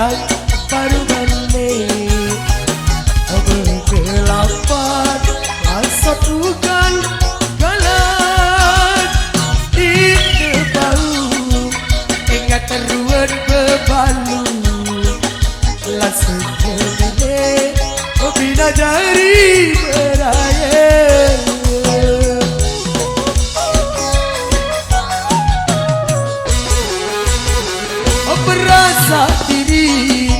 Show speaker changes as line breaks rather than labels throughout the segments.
bajang baru balik bergelapan rasa tugal galan di bau ingat teruan bebalu langsung kemene bina jari beraya berasa diri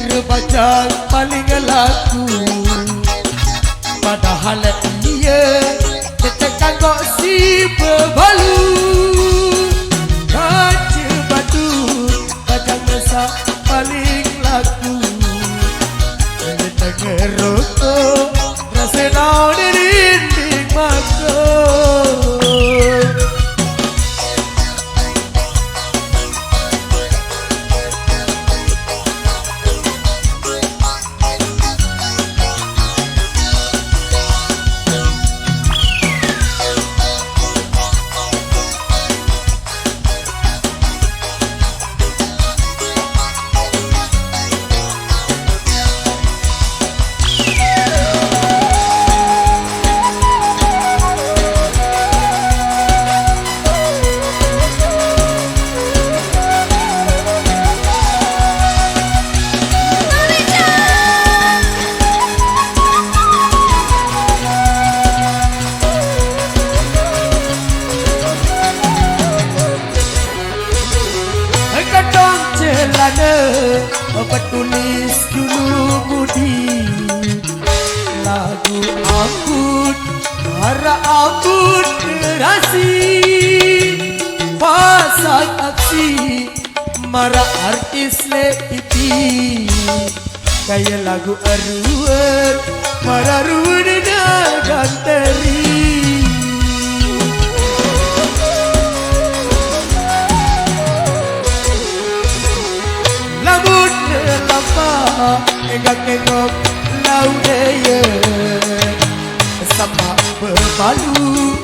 rebajang paling laku padahal dia tetekan kok si bebalu kaca batu bajang rasa paling laku tengah rokok rasa nau dinding makro tulis dulu budi lagu ampun para ampun terasi pasang aksi marah artis leiti kayak lagu aruan marah ruan dagang teri engak-engok lau daya sama berbalu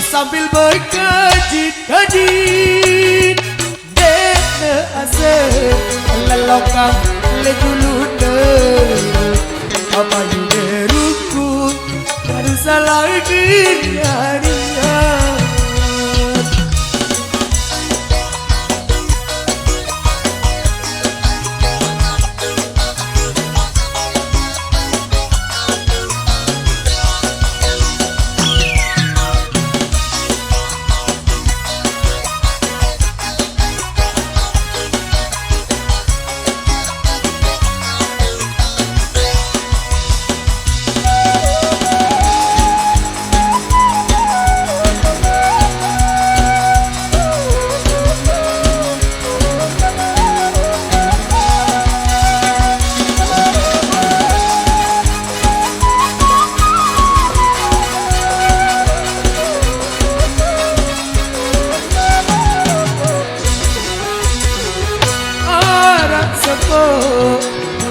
sambil berkajit-kajit dek asal lelokang lejuluna apa yude rukun baru salah dunia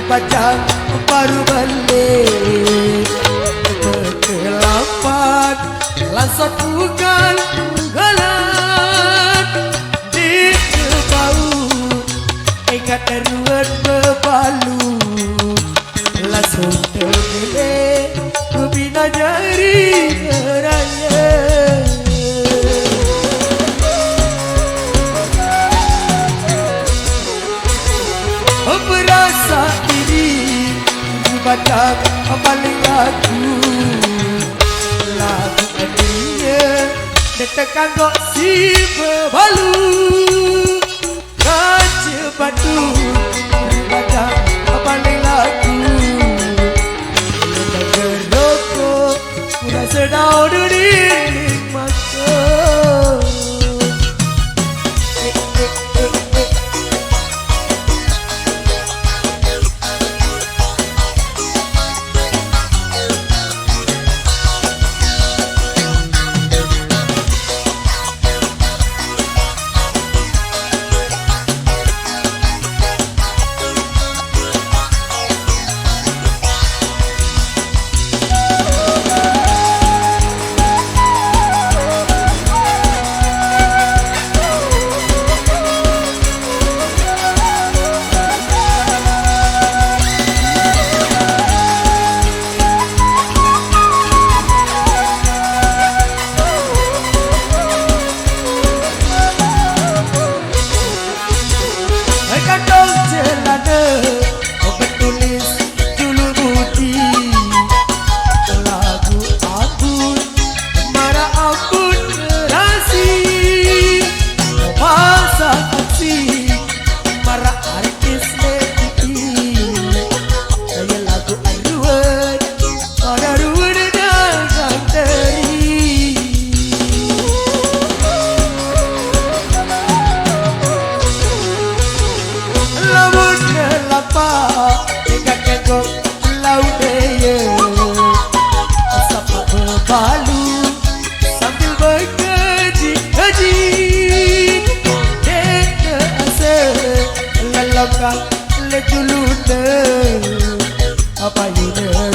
bajang baru balik bergelapan langsung tugal galan di bau ingat teruan bebalu langsung tergele bina jari raya berasa diri bajang paling laku lagu adanya detekan kok si bebalu kaca batu bajang paling laku lembaga rokok udah sedau dinding mata payune apa yune